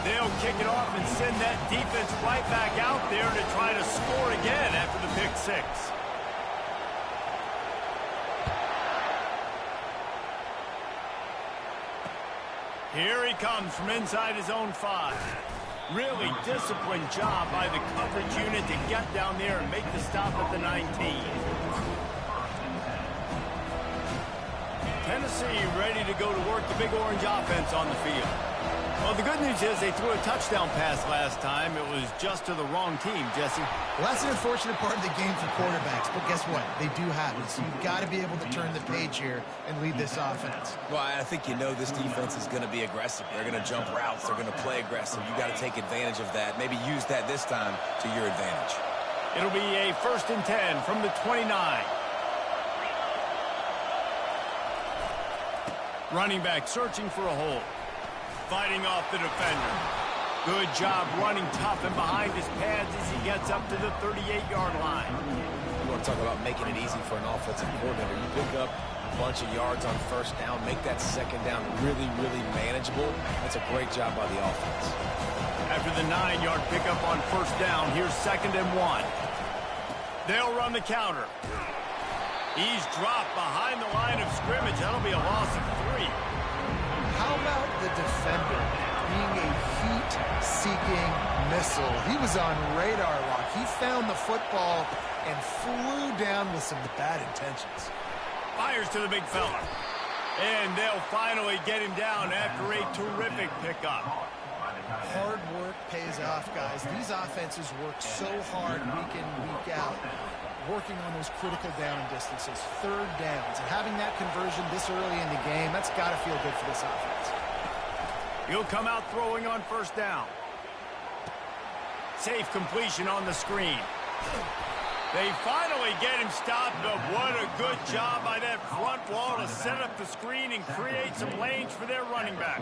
They'll kick it off and send that defense right back out there to try to score again after the pick six. Here he comes from inside his own 5. Really disciplined job by the coverage unit to get down there and make the stop at the 19. Tennessee ready to go to work the Big Orange offense on the field. Well, the good news is they threw a touchdown pass last time. It was just to the wrong team, Jesse. Well, that's an unfortunate part of the game for quarterbacks, but guess what? They do have it, so you've got to be able to turn the page here and lead this offense. Well, I think you know this defense is going to be aggressive. They're going to jump routes. They're going to play aggressive. You got to take advantage of that. Maybe use that this time to your advantage. It'll be a 1st and 10 from the 29. Running back searching for a hole. Fighting off the defender. Good job running tough and behind his pads as he gets up to the 38-yard line. You want to talk about making it easy for an offensive coordinator. You pick up a bunch of yards on 1st down, make that 2nd down really, really manageable. That's a great job by the offense. After the 9-yard pickup on 1st down, here's 2nd and 1. They'll run the counter. He's dropped behind the line of scrimmage. That'll be a loss of 3. How about the defender being a heat-seeking missile? He was on radar lock. He found the football and flew down with some bad intentions. Fires to the big fella. And they'll finally get him down after a terrific pickup. Hard work pays off, guys. These offenses work so hard week in, week out, working on those critical down distances, 3rd downs, and having that conversion this early in the game, that's got to feel good for this offense. He'll come out throwing on 1st down. Safe completion on the screen. They finally get him stopped, but what a good job by that front wall to set up the screen and create some lanes for their running back.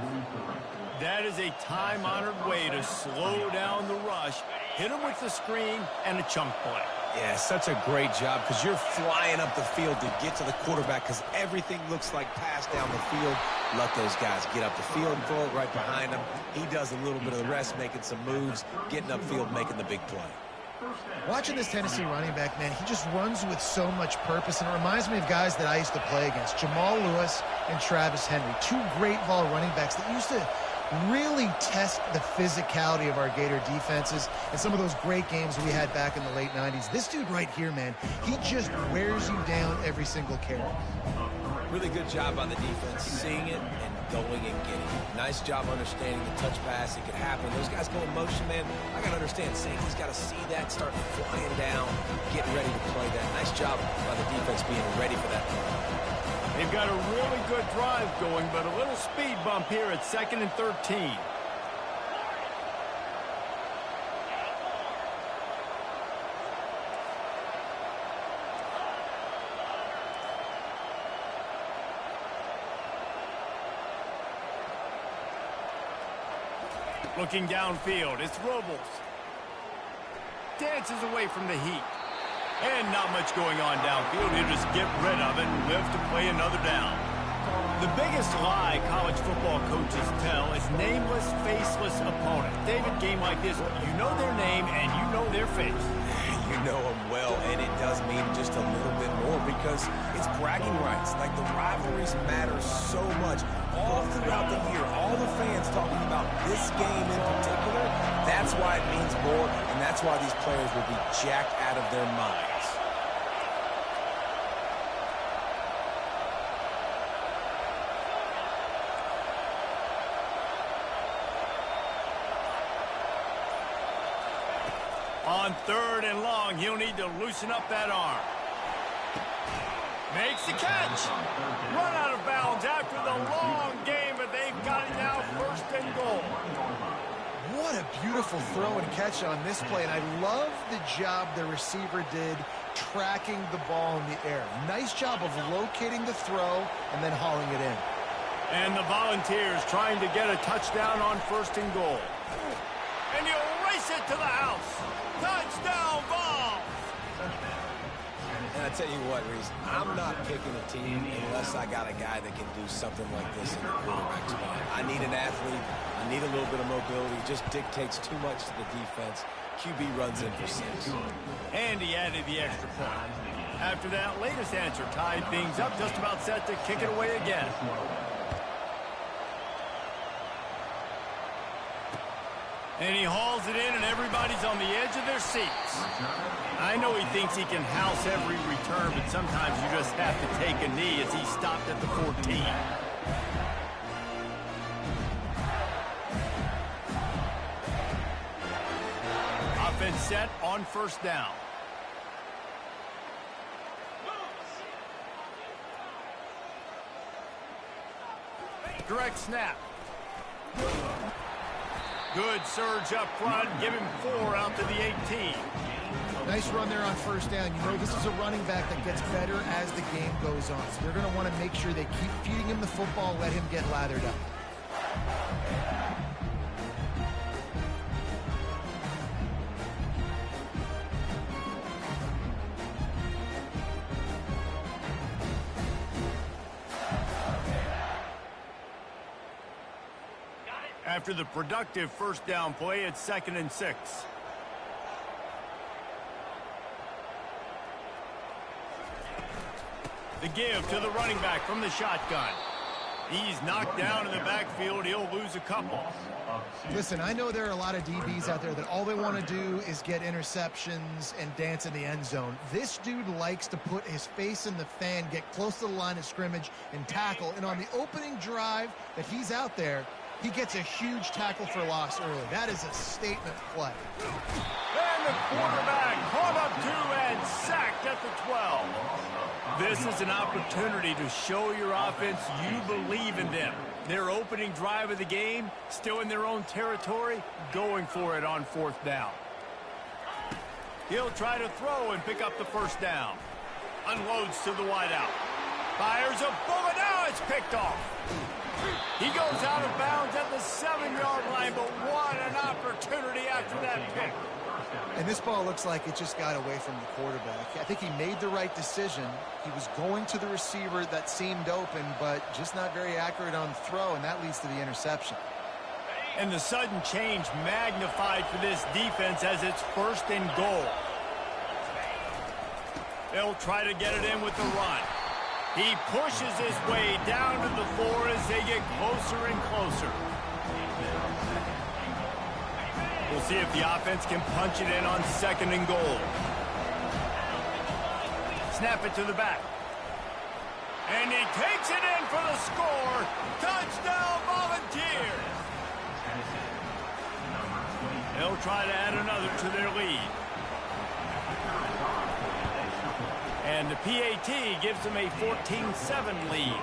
That is a time-honored way to slow down the rush, hit him with the screen, and a chunk play. Yeah, such a great job because you're flying up the field to get to the quarterback because everything looks like pass down the field. Let those guys get up the field and throw it right behind him. He does a little bit of the rest, making some moves, getting upfield, making the big play. Watching this Tennessee running back, man, he just runs with so much purpose, and it reminds me of guys that I used to play against, Jamal Lewis and Travis Henry, 2 great ball running backs that used to really test the physicality of our Gator defenses and some of those great games we had back in the late 90s. This dude right here, man, he just wears you down every single carry. Really good job on the defense, seeing it and going and getting it. Nice job understanding the touch pass. It could happen. Those guys go in motion, man. I got to understand, safety's got to see that, start flying down, getting ready to play that. Nice job by the defense being ready for that play. They've got a really good drive going, but a little speed bump here at 2nd and 13. Looking downfield, it's Robles. Dances away from the heat. And not much going on downfield. He'll just get rid of it and live to play another down. The biggest lie college football coaches tell is nameless, faceless opponent. David, game like this, you know their name and you know their face. You know them well, and it does mean just a little bit more because it's bragging rights. Like, the rivalries matter so much. All throughout the year, all the fans talking about this game in particular, that's why it means more, and that's why these players will be jacked out of their minds. On 3rd and long, he'll need to loosen up that arm. Makes the catch. Run out of bounds after the long game, but they've got it now 1st and goal. What a beautiful throw and catch on this play, and I love the job the receiver did tracking the ball in the air. Nice job of locating the throw and then hauling it in. And the Volunteers trying to get a touchdown on 1st and goal. And he'll race it to the house. Touchdown, Vols! And I tell you what, Reese, I'm not picking a team unless I got a guy that can do something like this in the quarterback spot. I need an athlete. I You need a little bit of mobility. It just dictates too much to the defense. QB runs in for 6. And he added the extra point. After that latest answer tied things up, just about set to kick it away again. And he hauls it in, and everybody's on the edge of their seats. I know he thinks he can house every return, but sometimes you just have to take a knee as he stopped at the 14. Offense set on first down. Direct snap. Good surge up front. Give him 4 out to the 18. Nice run there on first down. You know, this is a running back that gets better as the game goes on. So they're going to want to make sure they keep feeding him the football, let him get lathered up. After the productive first down play, it's 2nd and 6. The give to the running back from the shotgun. He's knocked down in the backfield. He'll lose a couple. Listen, I know there are a lot of DBs out there that all they want to do is get interceptions and dance in the end zone. This dude likes to put his face in the fan, get close to the line of scrimmage, and tackle. And on the opening drive that he's out there, he gets a huge tackle for loss early. That is a statement play. And the quarterback caught up 2 and sacked at the 12. This is an opportunity to show your offense you believe in them. Their opening drive of the game, still in their own territory, going for it on 4th down. He'll try to throw and pick up the first down. Unloads to the wideout. Fires a bullet. Now it's picked off. He goes out of bounds at the 7-yard line, but what an opportunity after that pick. And this ball looks like it just got away from the quarterback. I think he made the right decision. He was going to the receiver that seemed open, but just not very accurate on the throw, and that leads to the interception. And the sudden change magnified for this defense as it's 1st and goal. They'll try to get it in with the run. He pushes his way down to the 4 as they get closer and closer. We'll see if the offense can punch it in on 2nd and goal. Snap it to the back. And he takes it in for the score. Touchdown Volunteers. They'll try to add another to their lead. And the PAT gives them a 14-7 lead.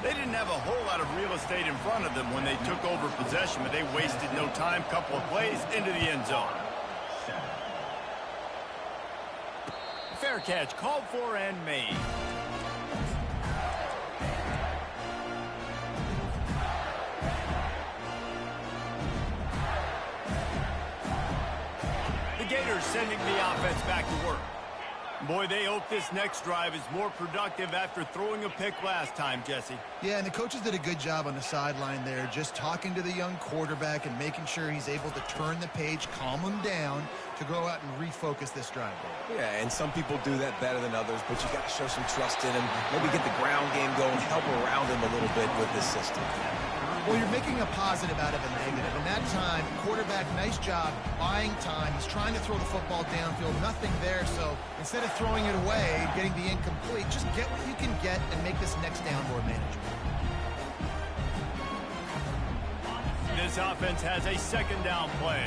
They didn't have a whole lot of real estate in front of them when they took over possession, but they wasted no time. Couple of plays into the end zone. Fair catch called for and made. The Gators sending the offense back to work. Boy, they hope this next drive is more productive after throwing a pick last time, Jesse. Yeah, and the coaches did a good job on the sideline there, just talking to the young quarterback and making sure he's able to turn the page, calm him down to go out and refocus this drive. Yeah, and some people do that better than others, but you got to show some trust in him. Maybe get the ground game going, help around him a little bit with this system. Well, you're making a positive out of a negative. And that time, quarterback, nice job, buying time. He's trying to throw the football downfield, nothing there. So instead of throwing it away, getting the incomplete, just get what you can get and make this next down more manageable. This offense has a 2nd down play.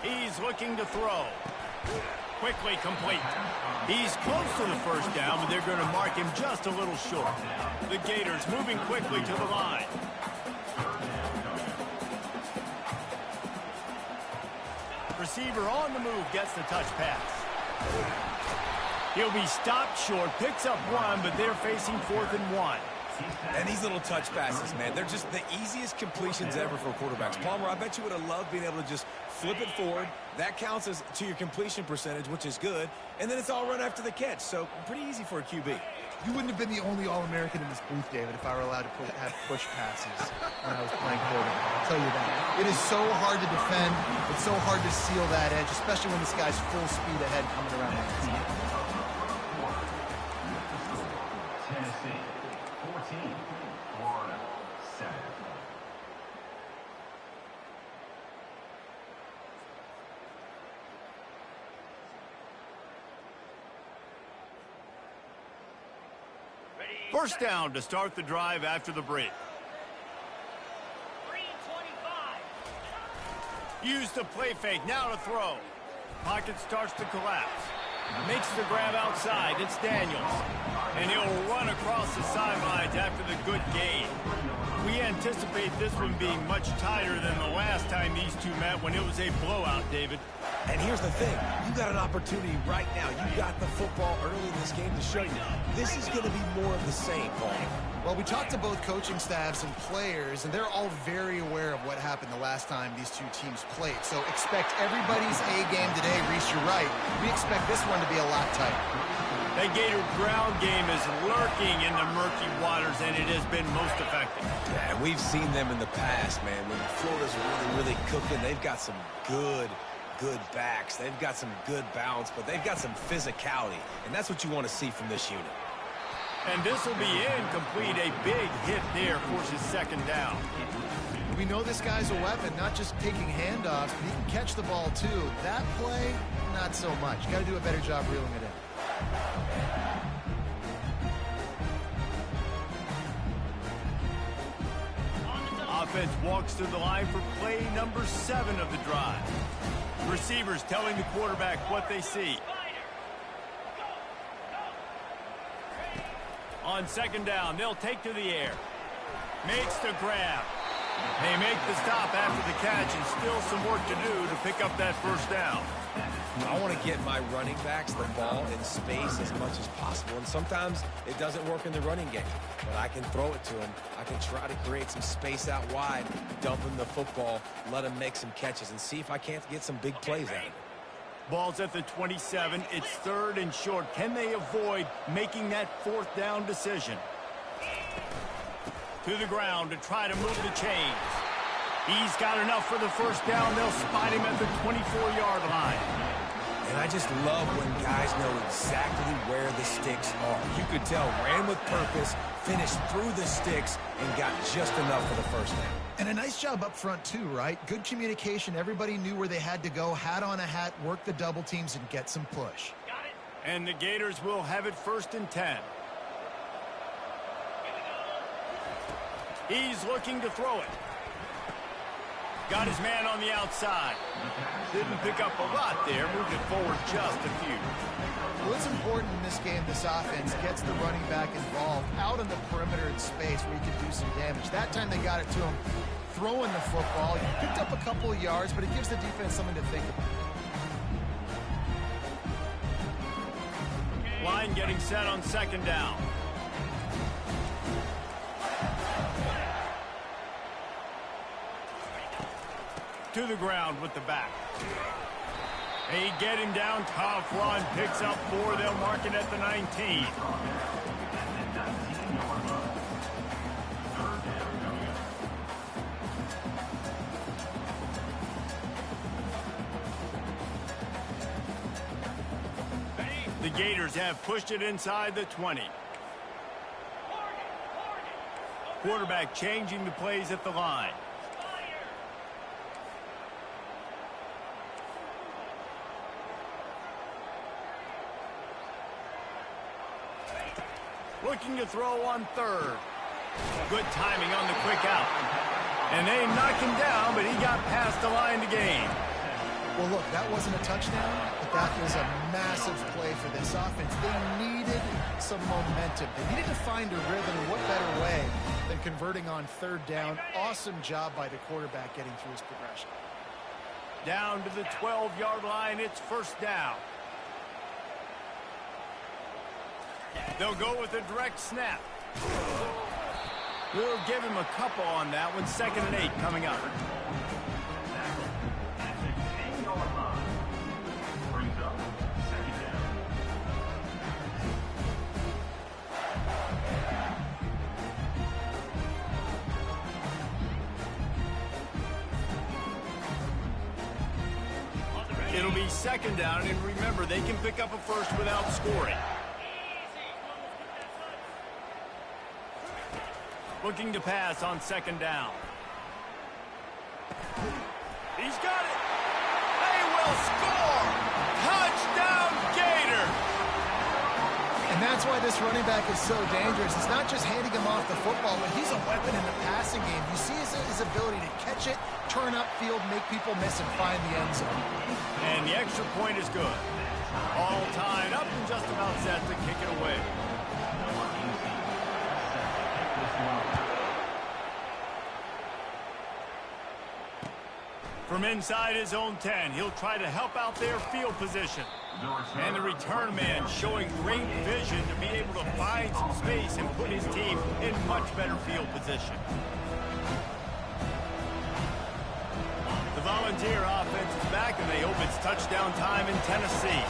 He's looking to throw. Quickly complete. He's close to the first down, but they're going to mark him just a little short. The Gators moving quickly to the line. Receiver on the move gets the touch pass. He'll be stopped short, picks up 1, but they're facing 4th and 1. And these little touch passes, man, they're just the easiest completions ever for quarterbacks. Palmer, I bet you would have loved being able to just flip it forward. That counts as to your completion percentage, which is good. And then it's all run after the catch. So pretty easy for a QB. You wouldn't have been the only All-American in this booth, David, if I were allowed to have push passes when I was playing quarterback. I'll tell you that. It is so hard to defend. It's so hard to seal that edge, especially when this guy's full speed ahead coming around the outside. Tennessee, 14, Florida, 7. First down to start the drive after the break. 3:25. Use the play fake, now to throw. Pocket starts to collapse. Makes the grab outside, it's Daniels. And he'll run across the sidelines after the good gain. We anticipate this one being much tighter than the last time these two met when it was a blowout, David. And here's the thing. You got an opportunity right now. You got the football early in this game to show you. This is going to be more of the same, Paul. Well, we talked to both coaching staffs and players, and they're all very aware of what happened the last time these two teams played. So expect everybody's A game today. Reese, you're right. We expect this one to be a lot tighter. That Gator ground game is lurking in the murky waters, and it has been most effective. Yeah, we've seen them in the past, man. When Florida's really cooking, they've got some good backs. They've got some good balance, but they've got some physicality, and that's what you want to see from this unit. And this will be incomplete. A big hit there forces second down. We know this guy's a weapon, not just taking handoffs, but he can catch the ball too. That play, not so much. Got to do a better job reeling it in. Offense walks to the line for play number 7 of the drive. Receivers telling the quarterback what they see. On second down, they'll take to the air. Makes the grab. They make the stop after the catch, and still some work to do to pick up that first down. I want to get my running backs the ball in space as much as possible, and sometimes it doesn't work in the running game, but I can throw it to them. I can try to create some space out wide, dump him the football, let him make some catches, and see if I can't get some big plays out of it. Ball's at the 27. It's third and short. Can they avoid making that fourth down decision? To the ground to try to move the chains. He's got enough for the first down. They'll spot him at the 24-yard line. And I just love when guys know exactly where the sticks are. You could tell, ran with purpose, finished through the sticks, and got just enough for the first down. And a nice job up front too, right? Good communication. Everybody knew where they had to go. Hat on a hat, work the double teams, and get some push. Got it. And the Gators will have it first and 10. He's looking to throw it. Got his man on the outside. Didn't pick up a lot there. Moved it forward just a few. Well, it's important in this game, this offense gets the running back involved out on the perimeter in space where he can do some damage. That time they got it to him throwing the football. He picked up a couple of yards, but it gives the defense something to think about. Line getting set on second down. To the ground with the back. They get him down. Tough run. Picks up 4. They'll mark it at the 19. The Gators have pushed it inside the 20. Quarterback changing the plays at the line. Looking to throw on third. Good timing on the quick out. And they knock him down, but he got past the line to gain. Well, look, that wasn't a touchdown, but that was a massive play for this offense. They needed some momentum. They needed to find a rhythm, and what better way than converting on third down. Awesome job by the quarterback getting through his progression. Down to the 12-yard line, it's first down. They'll go with a direct snap. We'll give him a couple on that one. 2nd and 8 coming up. Brings up 2nd down. It'll be 2nd down, and remember, they can pick up a first without scoring. Looking to pass on 2nd down. He's got it. They will score. Touchdown, Gator. And that's why this running back is so dangerous. It's not just handing him off the football, but he's a weapon in the passing game. You see his ability to catch it, turn upfield, make people miss, and find the end zone. And the extra point is good. All tied up and just about set to kick it away. From inside his own 10, he'll try to help out their field position. And the return man showing great vision to be able to find some space and put his team in much better field position. The Volunteer offense is back, and they hope it's touchdown time in Tennessee.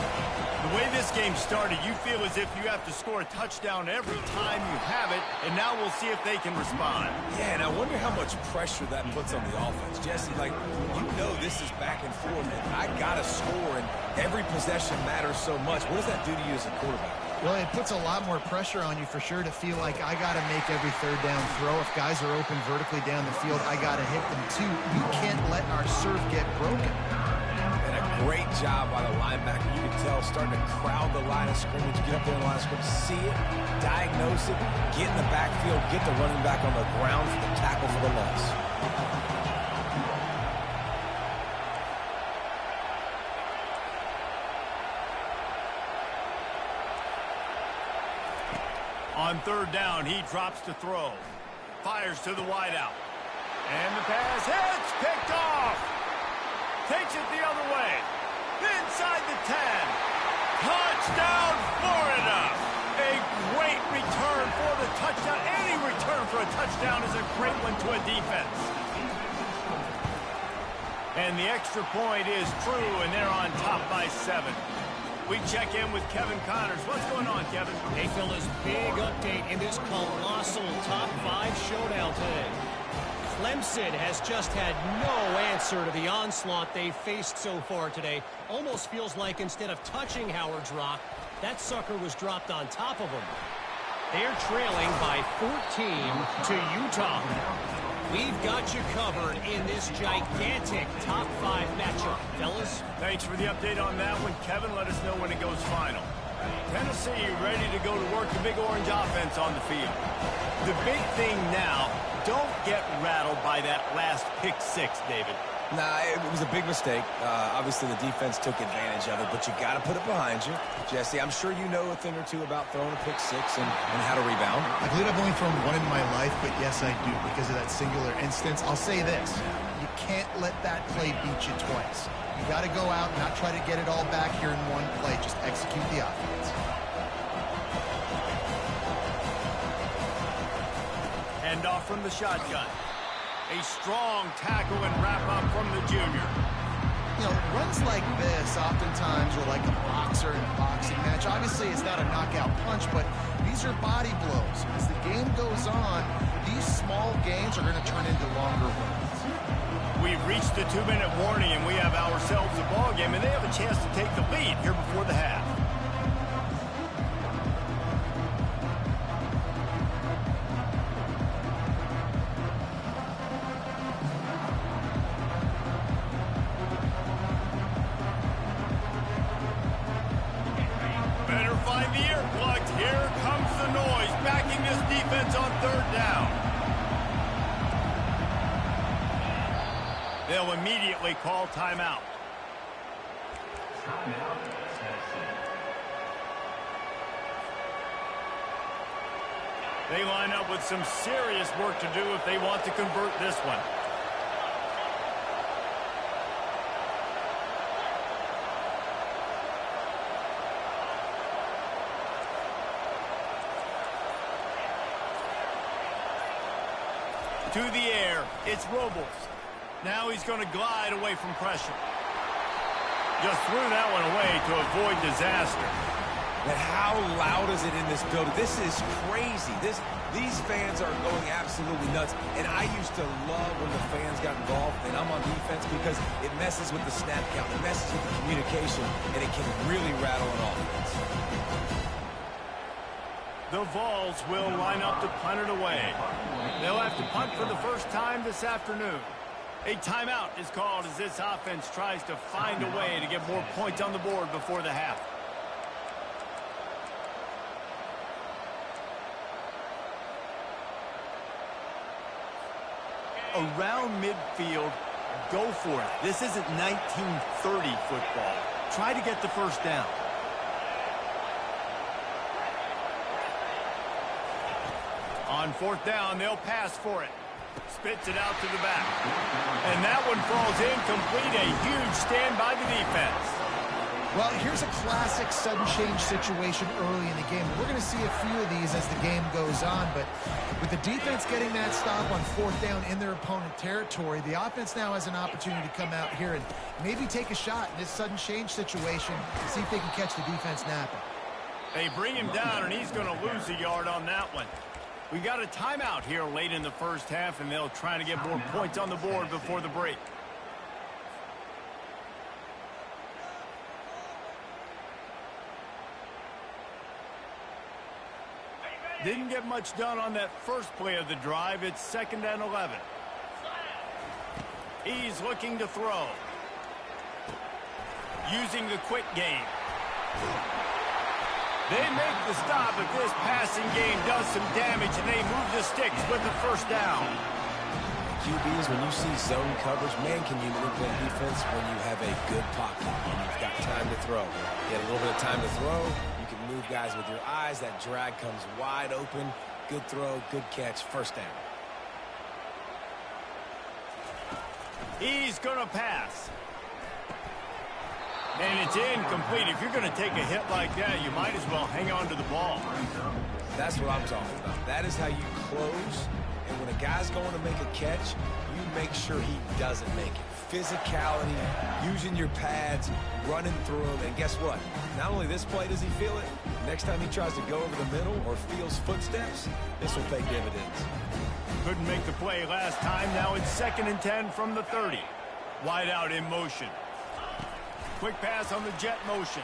The way this game started, you feel as if you have to score a touchdown every time you have it, and now we'll see if they can respond. Yeah, and I wonder how much pressure that puts on the offense. Jesse, like, you know this is back and forth, and I got to score, and every possession matters so much. What does that do to you as a quarterback? Well, it puts a lot more pressure on you for sure to feel like I got to make every 3rd down throw. If guys are open vertically down the field, I got to hit them too. We can't let our serve get broken. And a great job by the linebacker. You can tell starting to crowd the line of scrimmage, get up there in the line of scrimmage, see it, diagnose it, get in the backfield, get the running back on the ground for the tackle for the loss. On 3rd down, he drops to throw. Fires to the wideout. And the pass hits, picked off. Takes it the other way. Inside the 10. Touchdown, Florida. A great return for the touchdown. Any return for a touchdown is a great one to a defense. And the extra point is true, and they're on top by 7. We check in with Kevin Connors. What's going on, Kevin? Hey, fellas, big update in this colossal top 5 showdown today. Clemson has just had no answer to the onslaught they've faced so far today. Almost feels like instead of touching Howard's Rock, that sucker was dropped on top of him. They're trailing by 14 to Utah. We've got you covered in this gigantic top 5 matchup, fellas. Thanks for the update on that one, Kevin. Let us know when it goes final. Tennessee ready to go to work the Big Orange offense on the field. The big thing now, don't get rattled by that last pick 6, David. Nah, it was a big mistake. Obviously, the defense took advantage of it, but you got to put it behind you. Jesse, I'm sure you know a thing or two about throwing a pick 6 and how to rebound. I believe I've only thrown one in my life, but yes, I do because of that singular instance. I'll say this. You can't let that play beat you twice. You got to go out and not try to get it all back here in one play. Just execute the offense. Hand off from the shotgun. A strong tackle and wrap-up from the junior. You know, runs like this oftentimes are like a boxer in a boxing match. Obviously, it's not a knockout punch, but these are body blows. As the game goes on, these small gains are going to turn into longer runs. We've reached the 2-minute warning, and we have ourselves a ball game, and they have a chance to take the lead here before the half. Better find the earplugs. Here comes the noise, backing this defense on 3rd down. They'll immediately call timeout. Timeout, Tennessee. They line up with some serious work to do if they want to convert this one. To the air, it's Robles. Now he's going to glide away from pressure. Just threw that one away to avoid disaster. And how loud is it in this building? This is crazy. These fans are going absolutely nuts. And I used to love when the fans got involved, and I'm on defense because it messes with the snap count, it messes with the communication, and it can really rattle an offense. The Vols will line up to punt it away. They'll have to punt for the first time this afternoon. A timeout is called as this offense tries to find a way to get more points on the board before the half. Around midfield, go for it. This isn't 1930 football. Try to get the first down. On fourth down, they'll pass for it. Spits it out to the back. And that one falls incomplete. A huge stand by the defense. Well, here's a classic sudden change situation early in the game. We're going to see a few of these as the game goes on, but with the defense getting that stop on fourth down in their opponent territory, the offense now has an opportunity to come out here and maybe take a shot in this sudden change situation and see if they can catch the defense napping. They bring him down, and he's going to lose a yard on that one. We got a timeout here late in the first half, and they'll try to get more points on the board before the break. Didn't get much done on that first play of the drive. It's 2nd and 11. He's looking to throw. Using the quick game. They make the stop, but this passing game does some damage, and they move the sticks with the first down. QBs, when you see zone coverage, man, can you manipulate defense when you have a good pocket and you've got time to throw. You get a little bit of time to throw. You can move guys with your eyes. That drag comes wide open. Good throw, good catch, first down. He's going to pass. And it's incomplete. If you're going to take a hit like that, you might as well hang on to the ball. That's what I'm talking about. That is how you close. And when a guy's going to make a catch, you make sure he doesn't make it. Physicality, using your pads, running through them. And guess what? Not only this play does he feel it, next time he tries to go over the middle or feels footsteps, this will pay dividends. Couldn't make the play last time. Now it's 2nd and 10 from the 30. Wide out in motion. Quick pass on the jet motion.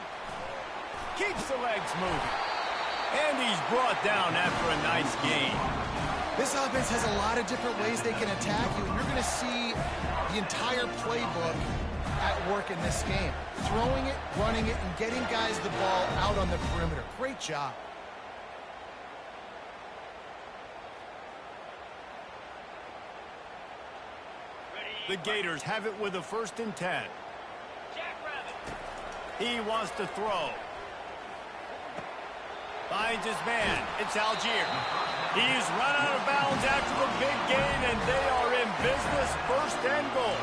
Keeps the legs moving. And he's brought down after a nice gain. This offense has a lot of different ways they can attack you, and you're going to see the entire playbook at work in this game. Throwing it, running it, and getting guys the ball out on the perimeter. Great job. The Gators have it with a 1st and 10. He wants to throw. Finds his man. It's Algier. He's run out of bounds after the big gain, and they are in business. 1st and goal.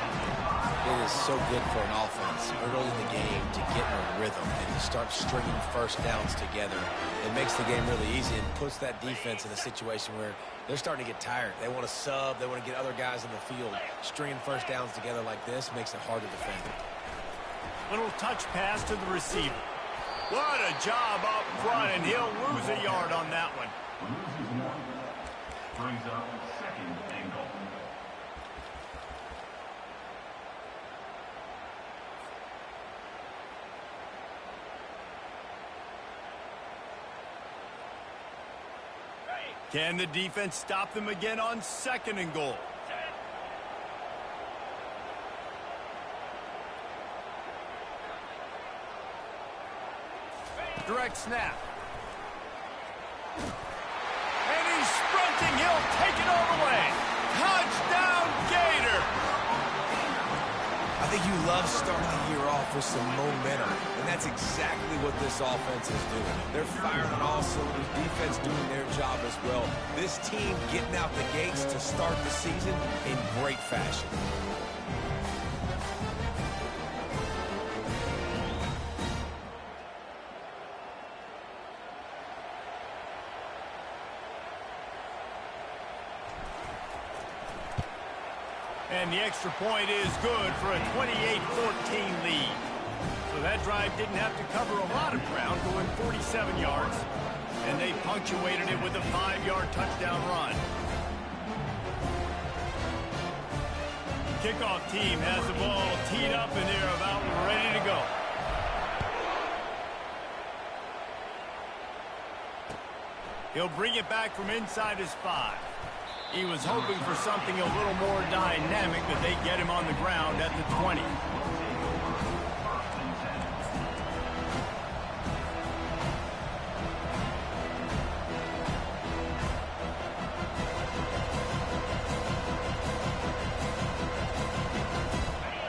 It is so good for an offense early in the game to get in a rhythm and to start stringing first downs together. It makes the game really easy and puts that defense in a situation where they're starting to get tired. They want to sub. They want to get other guys in the field. Stringing first downs together like this makes it hard to defend. Little touch pass to the receiver. What a job up front, and he'll lose a yard on that one. Loses 1. Brings up 2nd and goal. Can the defense stop them again on 2nd and goal? Direct snap. And he's sprinting. He'll take it all the way. Touchdown, Gator. I think you love starting the year off with some momentum, and that's exactly what this offense is doing. They're firing on all cylinders, defense doing their job as well. This team getting out the gates to start the season in great fashion. And the extra point is good for a 28-14 lead. So that drive didn't have to cover a lot of ground, going 47 yards. And they punctuated it with a 5-yard touchdown run. Kickoff team has the ball teed up and they're about ready to go. He'll bring it back from inside his 5. He was hoping for something a little more dynamic, but they get him on the ground at the 20.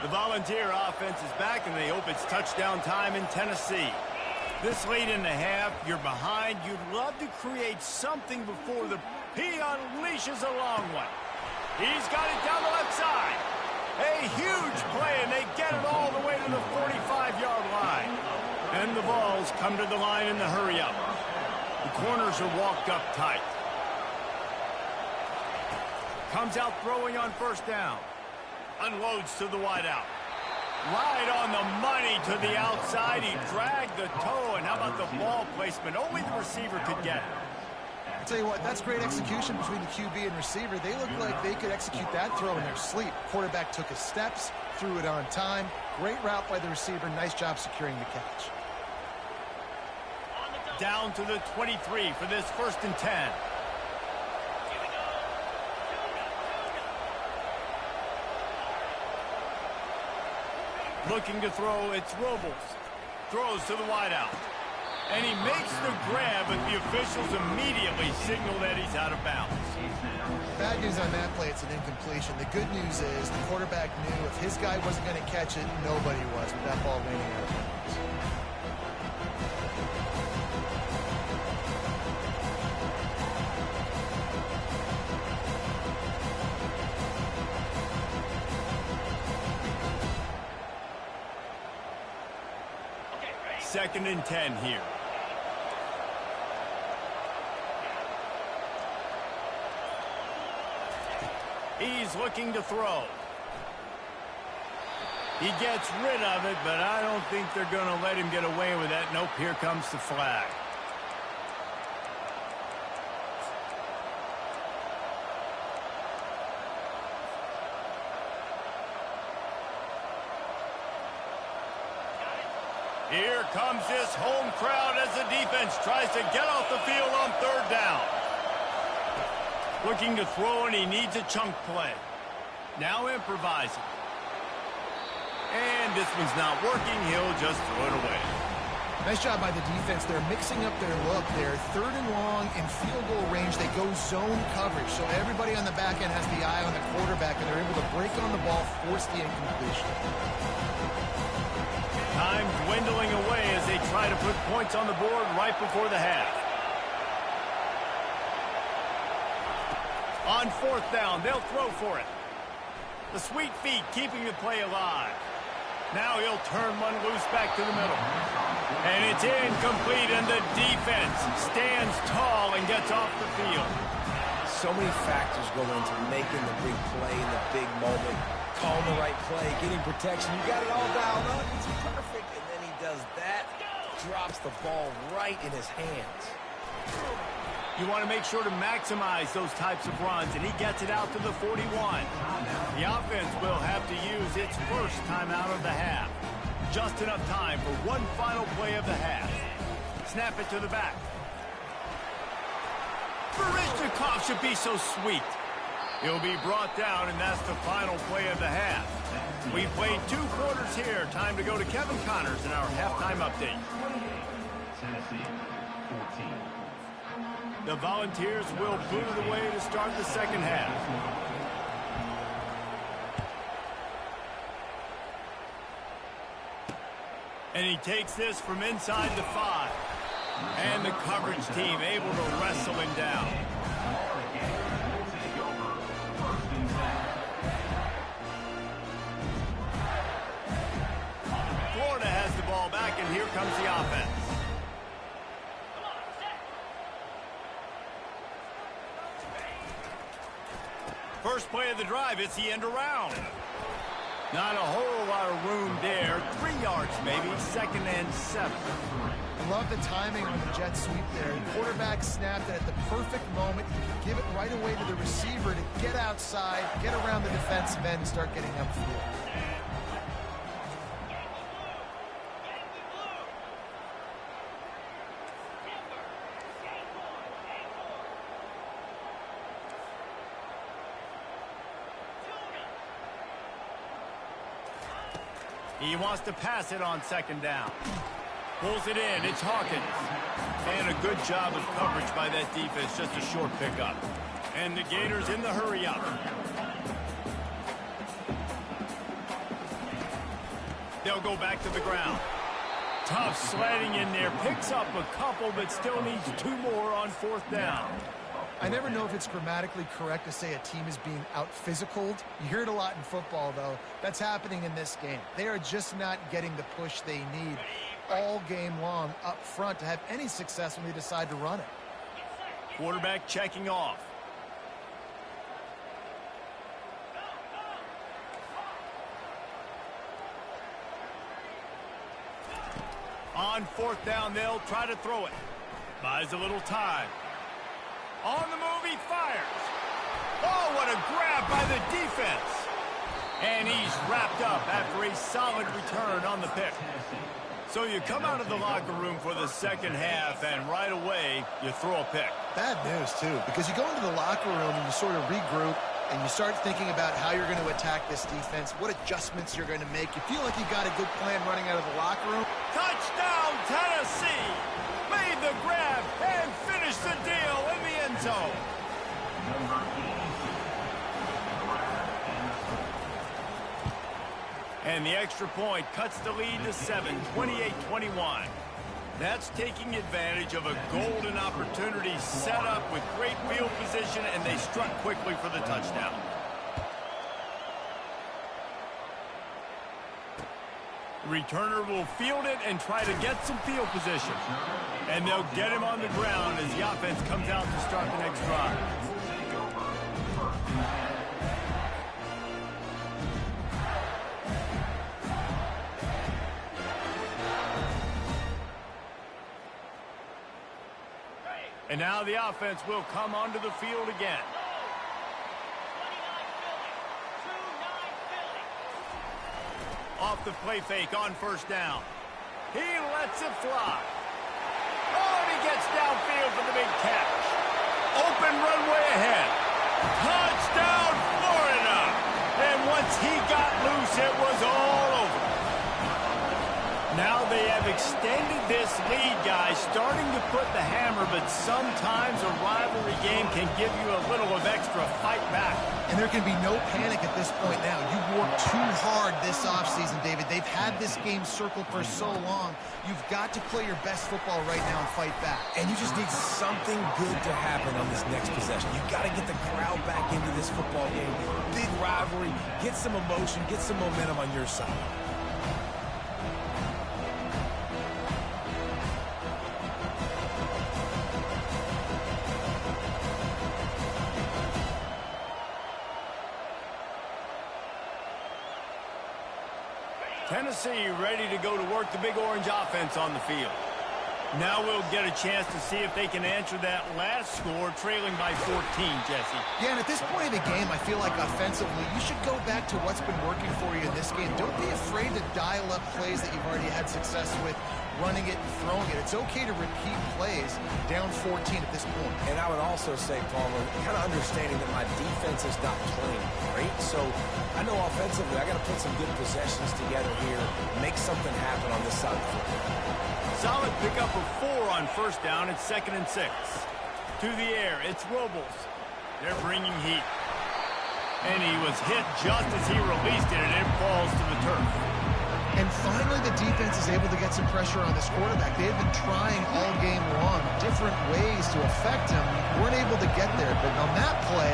The Volunteer offense is back, and they hope it's touchdown time in Tennessee. This late in the half, you're behind. You'd love to create something before the He unleashes a long one. He's got it down the left side. A huge play, and they get it all the way to the 45-yard line. And the balls come to the line in the hurry-up. The corners are walked up tight. Comes out throwing on first down. Unloads to the wideout. Right on the money to the outside. He dragged the toe, and how about the ball placement? Only the receiver could get it. I'll tell you what, that's great execution between the QB and receiver. They look like they could execute that throw in their sleep. Quarterback took his steps, threw it on time. Great route by the receiver. Nice job securing the catch. Down to the 23 for this 1st and 10. Looking to throw, it's Robles. Throws to the wideout. And he makes the grab, but the officials immediately signal that he's out of bounds. Bad news on that play, it's an incompletion. The good news is the quarterback knew if his guy wasn't going to catch it, nobody was with that ball landing out of bounds. Second and 10 here. He's looking to throw. He gets rid of it, but I don't think they're going to let him get away with that. Nope, here comes the flag. Here comes this home crowd as the defense tries to get off the field on 3rd down. Looking to throw, and he needs a chunk play. Now improvising. And this one's not working. He'll just throw it away. Nice job by the defense. They're mixing up their look. They're 3rd and long in field goal range. They go zone coverage. So everybody on the back end has the eye on the quarterback, and they're able to break on the ball, force the incompletion. Time dwindling away as they try to put points on the board right before the half. On 4th down, they'll throw for it. The sweet feet keeping the play alive. Now he'll turn one loose back to the middle. And it's incomplete, and the defense stands tall and gets off the field. So many factors go into making the big play in the big moment. Calling the right play, getting protection. You got it all dialed up. It's perfect. And then he does that. Drops the ball right in his hands. You want to make sure to maximize those types of runs, and he gets it out to the 41. The offense will have to use its first timeout of the half. Just enough time for one final play of the half. Snap it to the back. Barishnikov should be so sweet. He'll be brought down, and that's the final play of the half. We've played 2 quarters here. Time to go to Kevin Connors in our halftime update. Tennessee, 14. The Volunteers will boot it away to start the second half. And he takes this from inside the 5. And the coverage team able to wrestle him down. Florida has the ball back, and here comes the offense. first play of the drive. It's the end around. Not a whole lot of room there. 3 yards, maybe. 2nd and 7. I love the timing on the jet sweep there. The quarterback snapped it at the perfect moment. He could give it right away to the receiver to get outside, get around the defensive end, and start getting upfield. He wants to pass it on 2nd down. Pulls it in. It's Hawkins. And a good job of coverage by that defense. Just a short pickup. And the Gators in the hurry up. They'll go back to the ground. Tough sledding in there. Picks up a couple, but still needs 2 more on 4th down. I never know if it's grammatically correct to say a team is being out-physicaled. You hear it a lot in football, though. That's happening in this game. They are just not getting the push they need all game long up front to have any success when they decide to run it. Quarterback checking off. On 4th down, they'll try to throw it. Buys a little time. On the move, he fires. Oh, what a grab by the defense. And he's wrapped up after a solid return on the pick. So you come out of the locker room for the 2nd half, and right away, you throw a pick. Bad news, too, because you go into the locker room and you sort of regroup, and you start thinking about how you're going to attack this defense, what adjustments you're going to make. You feel like you got a good plan running out of the locker room. Touchdown, Tennessee! Made the grab and finished the deal in the end zone. And the extra point cuts the lead to 7, 28-21. That's taking advantage of a golden opportunity set up with great field position, and they struck quickly for the touchdown. Returner will field it and try to get some field position. And they'll get him on the ground as the offense comes out to start the next drive. And now the offense will come onto the field again. Off the play fake on 1st down. He lets it fly. Oh, and he gets downfield for the big catch. Open runway ahead. Touchdown, Florida. And once he got loose, it was all over. Now they have extended this lead, guys, starting to put the hammer, but sometimes a rivalry game can give you a little of extra fight back. And there can be no panic at this point now. You've worked too hard this offseason, David. They've had this game circled for so long. You've got to play your best football right now and fight back. And you just need something good to happen on this next possession. You've got to get the crowd back into this football game. Big rivalry. Get some emotion. Get some momentum on your side. Tennessee ready to go to work the big orange offense on the field. Now we'll get a chance to see if they can answer that last score, trailing by 14, Jesse. Yeah, and at this point of the game, I feel like offensively, you should go back to what's been working for you in this game. Don't be afraid to dial up plays that you've already had success with, running it and throwing it. It's okay to repeat plays down 14 at this point. And I would also say, Palmer, kind of understanding that my defense is not playing great, so I know offensively I got to put some good possessions together here, make something happen on this side of the football. Solid pickup of 4 on 1st down. It's 2nd and 6. To the air, it's Robles. They're bringing heat. And he was hit just as he released it, and it falls to the turf. And finally, the defense is able to get some pressure on this quarterback. They have been trying all game long different ways to affect him. Weren't able to get there, but on that play,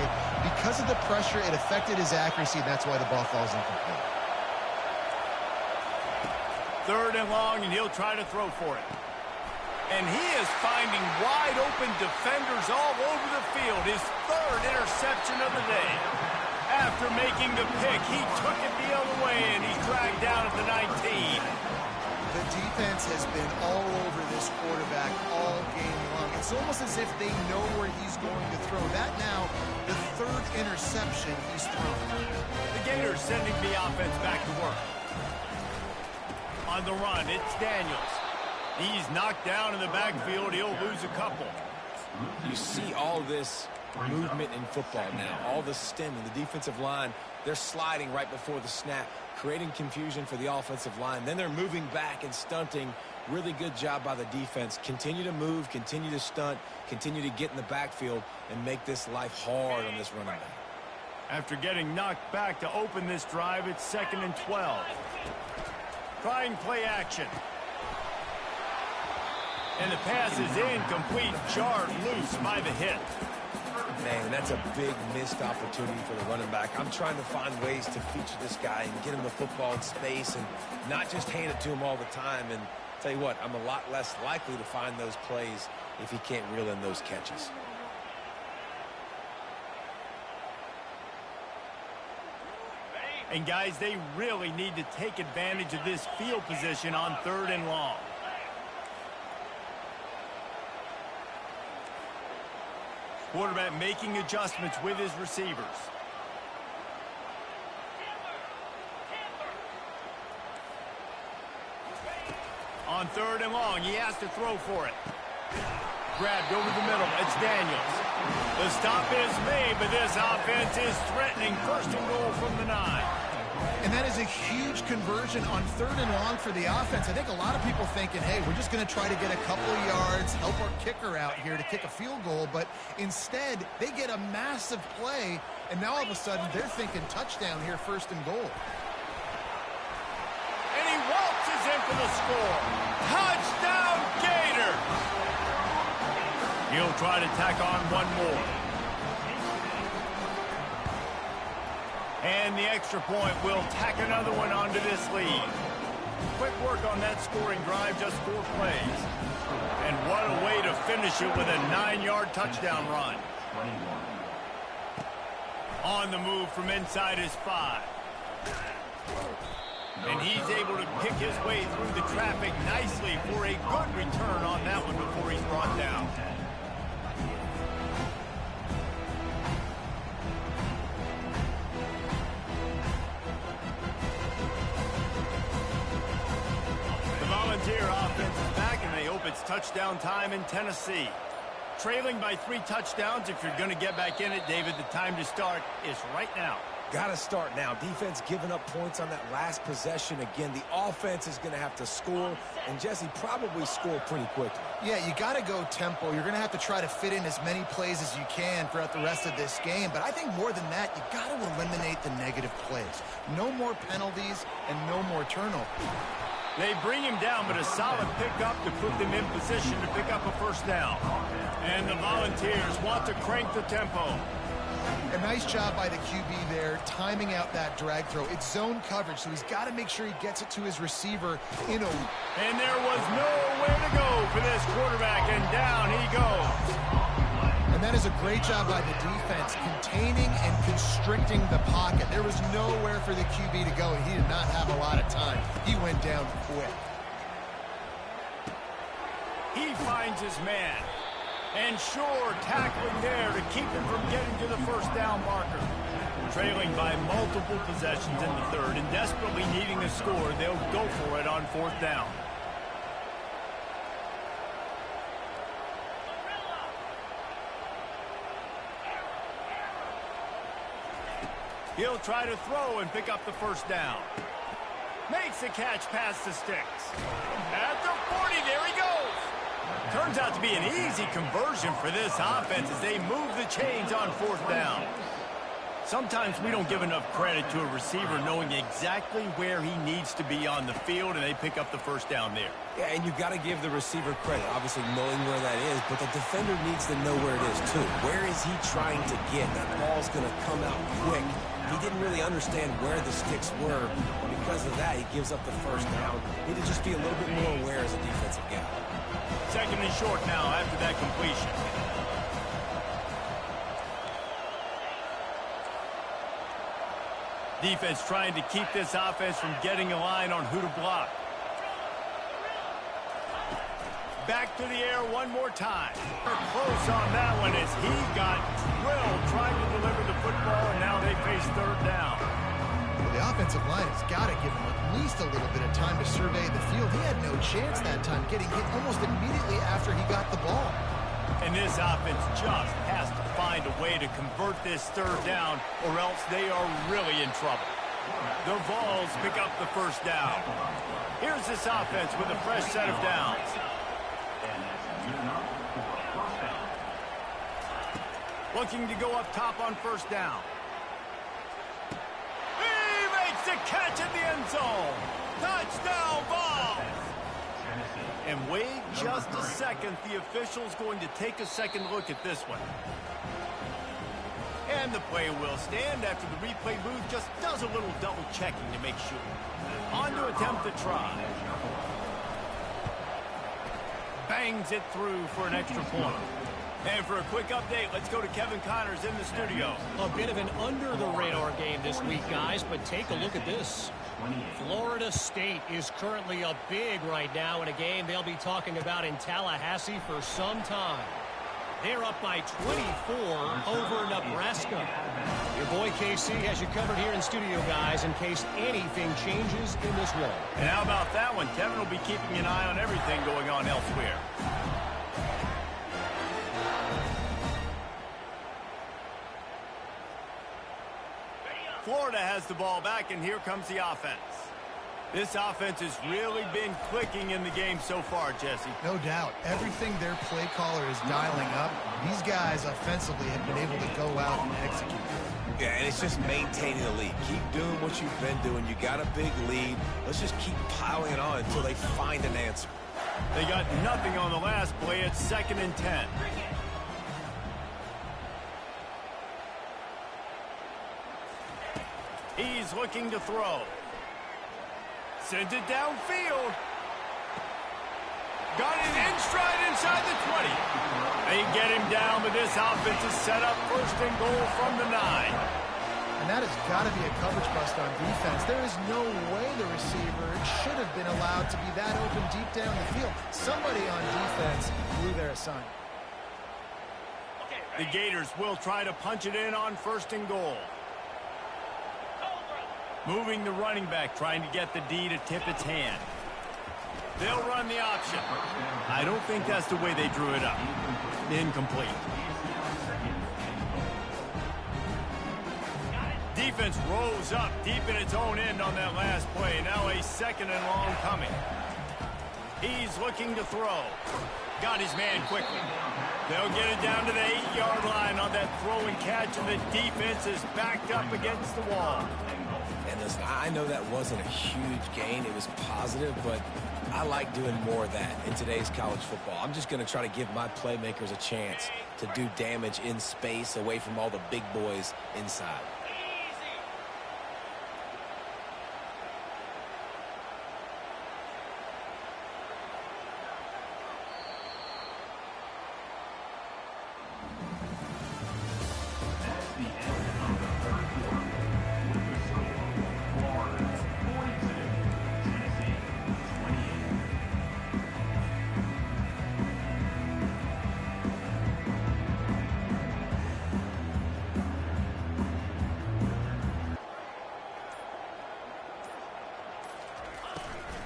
because of the pressure, it affected his accuracy, and that's why the ball falls incomplete. 3rd and long, and he'll try to throw for it. And he is finding wide open defenders all over the field. His 3rd interception of the day. After making the pick, he took it the other way, and he's dragged down at the 19. The defense has been all over this quarterback all game long. It's almost as if they know where he's going to throw. That now, the third interception he's thrown. The Gators sending the offense back to work. On the run, it's Daniels. He's knocked down in the backfield. He'll lose a couple. You see all this movement in football now. All the stemming, the defensive line, they're sliding right before the snap, creating confusion for the offensive line. Then they're moving back and stunting. Really good job by the defense. Continue to move, continue to stunt, continue to get in the backfield and make this life hard on this running back. After getting knocked back to open this drive, it's 2nd and 12. Trying play action. And the pass is incomplete, jarred loose by the hit. Man, that's a big missed opportunity for the running back. I'm trying to find ways to feature this guy and get him the football in space and not just hand it to him all the time. And tell you what, I'm a lot less likely to find those plays if he can't reel in those catches. And guys, they really need to take advantage of this field position on 3rd and long. Quarterback making adjustments with his receivers. On 3rd and long, he has to throw for it. Grabbed over the middle. It's Daniels. The stop is made, but this offense is threatening 1st and goal from the 9. And that is a huge conversion on 3rd and long for the offense. I think a lot of people thinking, hey, we're just going to try to get a couple of yards, help our kicker out here to kick a field goal. But instead, they get a massive play, and now all of a sudden they're thinking touchdown here, 1st and goal. And he waltzes in for the score. Touchdown, Gators! He'll try to tack on one more. And the extra point will tack another one onto this lead. Quick work on that scoring drive, just 4 plays. And what a way to finish it with a 9-yard touchdown run. On the move from inside his 5. And he's able to pick his way through the traffic nicely for a good return on that one before he's brought down. Volunteer offense is back, and they hope it's touchdown time in Tennessee. Trailing by 3 touchdowns. If you're going to get back in it, David, the time to start is right now. Got to start now. Defense giving up points on that last possession. Again, the offense is going to have to score, and Jesse probably score pretty quickly. Yeah, you got to go tempo. You're going to have to try to fit in as many plays as you can throughout the rest of this game. But I think more than that, you got to eliminate the negative plays. No more penalties and no more turnovers. They bring him down, but a solid pickup to put them in position to pick up a 1st down. And the Volunteers want to crank the tempo. A nice job by the QB there, timing out that drag throw. It's zone coverage, so he's got to make sure he gets it to his receiver in a... And there was nowhere to go for this quarterback, and down he goes. And that is a great job by the defense, containing and constricting the pocket. There was nowhere for the QB to go, and he did not have a lot of time. He went down quick. He finds his man. And sure, tackling there to keep him from getting to the 1st down marker. Trailing by multiple possessions in the 3rd and desperately needing a score, they'll go for it on 4th down. He'll try to throw and pick up the 1st down. Makes the catch past the sticks. At the 40, there he goes. Turns out to be an easy conversion for this offense as they move the chains on 4th down. Sometimes we don't give enough credit to a receiver knowing exactly where he needs to be on the field, and they pick up the 1st down there. Yeah, and you've got to give the receiver credit, obviously knowing where that is, but the defender needs to know where it is too. Where is he trying to get? That ball's going to come out quick. He didn't really understand where the sticks were. Because of that, he gives up the 1st down. Need to just be a little bit more aware as a defensive guy. 2nd and short now after that completion. Defense trying to keep this offense from getting a line on who to block. Back to the air one more time. Close on that one as he got drilled trying to deliver the football, and now they face third down. Well, the offensive line has got to give him at least a little bit of time to survey the field. He had no chance that time, getting hit almost immediately after he got the ball. And this offense just has to find a way to convert this third down, or else they are really in trouble. The Vols pick up the first down. Here's this offense with a fresh set of downs. Looking to go up top on first down. He makes the catch in the end zone. Touchdown, Vols! And wait just a second. The official's going to take a second look at this one. And the play will stand after the replay booth just does a little double checking to make sure. On to attempt the try. Bangs it through for an extra point. And for a quick update, let's go to Kevin Connors in the studio. A bit of an under-the-radar game this week, guys, but take a look at this. Florida State is currently up big right now in a game they'll be talking about in Tallahassee for some time. They're up by 24 over Nebraska. Your boy KC has you covered here in studio, guys, in case anything changes in this one. And how about that one? Kevin will be keeping an eye on everything going on elsewhere. Florida has the ball back, and here comes the offense. This offense has really been clicking in the game so far, Jesse. No doubt. Everything their play caller is dialing up, these guys offensively have been able to go out and execute. Yeah, and it's just maintaining the lead. Keep doing what you've been doing. You got a big lead. Let's just keep piling it on until they find an answer. They got nothing on the last play. It's 2nd and 10. He's looking to throw. Sends it downfield. Got it in stride inside the 20. They get him down, but this offense is set up 1st and goal from the 9. And that has got to be a coverage bust on defense. There is no way the receiver should have been allowed to be that open deep down the field. Somebody on defense blew their assignment. The Gators will try to punch it in on 1st and goal. Moving the running back, trying to get the D to tip its hand. They'll run the option. I don't think that's the way they drew it up. Incomplete. Defense rose up deep in its own end on that last play. Now a 2nd and long coming. He's looking to throw. Got his man quickly. They'll get it down to the 8-yard line on that throw and catch, and the defense is backed up against the wall. And listen, I know that wasn't a huge gain. It was positive, but I like doing more of that in today's college football. I'm just going to try to give my playmakers a chance to do damage in space away from all the big boys inside.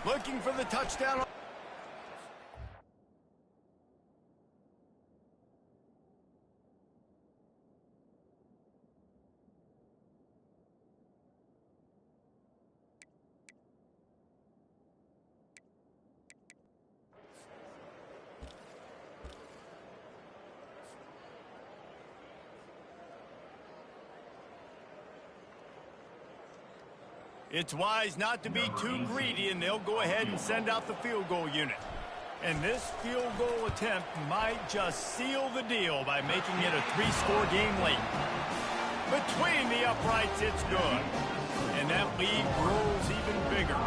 Looking for the touchdown. It's wise not to be too greedy, and they'll go ahead and send out the field goal unit. And this field goal attempt might just seal the deal by making it a 3-score game late. Between the uprights, it's good. And that lead grows even bigger.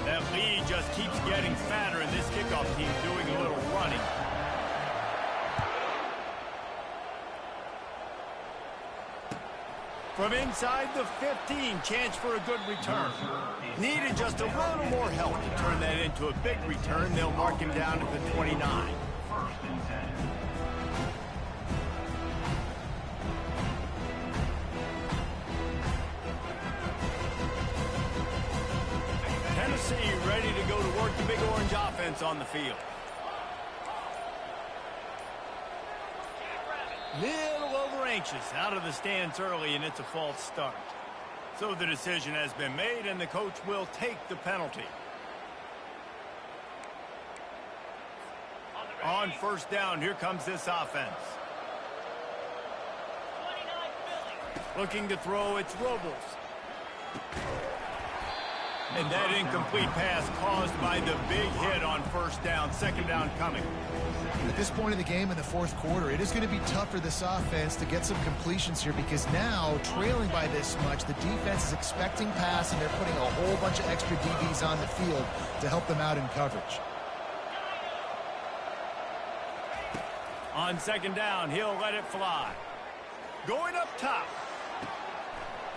That lead just keeps getting fatter, and this kickoff team doing a little running. From inside the 15, chance for a good return. Needed just a little more help to turn that into a big return. They'll mark him down at the 29. Tennessee ready to go to work the Big Orange offense on the field. Little over anxious out of the stands early, and it's a false start. So the decision has been made, and the coach will take the penalty. On first down, here comes this offense. Looking to throw, it's Robles. And that incomplete pass caused by the big hit on first down. Second down coming. At this point in the game in the fourth quarter, it is going to be tough for this offense to get some completions here because now, trailing by this much, the defense is expecting pass, and they're putting a whole bunch of extra DBs on the field to help them out in coverage. On second down, he'll let it fly. Going up top.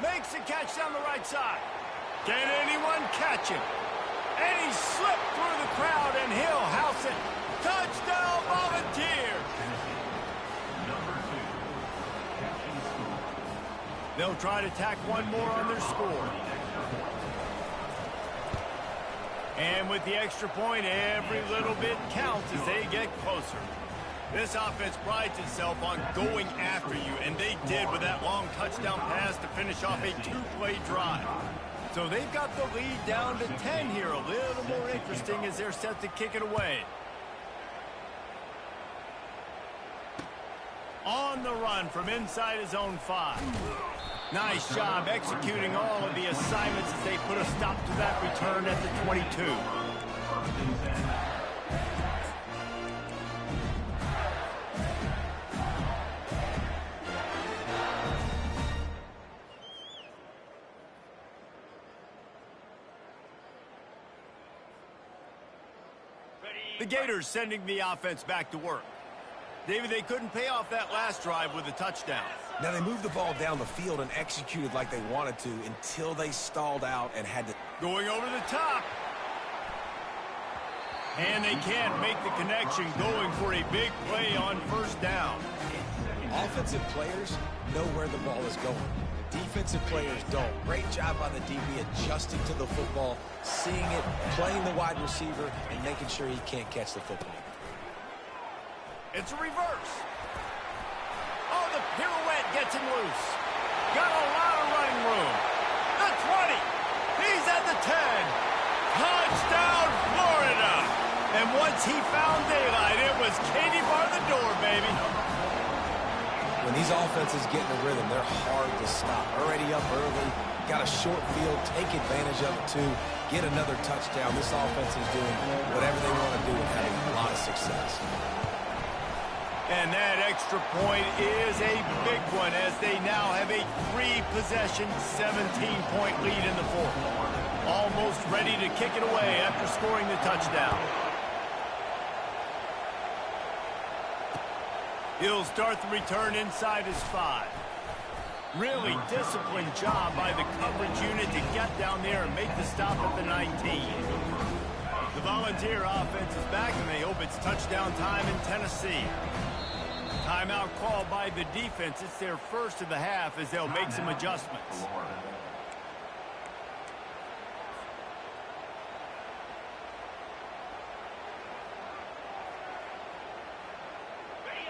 Makes a catch down the right side. Can anyone catch him? And he slipped through the crowd, and he'll house it. Touchdown, Volunteers! They'll try to tack one more on their score. And with the extra point, every little bit counts as they get closer. This offense prides itself on going after you, and they did with that long touchdown pass to finish off a two-play drive. So they've got the lead down to 10 here. A little more interesting as they're set to kick it away. On the run from inside his own 5. Nice job executing all of the assignments as they put a stop to that return at the 22. The Gators sending the offense back to work. David, they couldn't pay off that last drive with a touchdown. Now they moved the ball down the field and executed like they wanted to until they stalled out and had to... Going over the top. And they can't make the connection, going for a big play on first down. Offensive players know where the ball is going. Defensive players don't. Great job by the DB adjusting to the football, seeing it, playing the wide receiver, and making sure he can't catch the football. It's a reverse. Oh, the pirouette gets him loose. Got a lot of running room. The 20. He's at the 10. Touchdown, Florida. And once he found daylight, it was Katie bar the door, baby. When these offenses get in a rhythm, they're hard to stop. Already up early, got a short field, take advantage of it too, get another touchdown. This offense is doing whatever they want to do and having a lot of success. And that extra point is a big one as they now have a 3-possession, 17-point lead in the fourth. Almost ready to kick it away after scoring the touchdown. He'll start the return inside his 5. Really disciplined job by the coverage unit to get down there and make the stop at the 19. The Volunteer offense is back, and they hope it's touchdown time in Tennessee. Timeout called by the defense. It's their first of the half as they'll make some adjustments.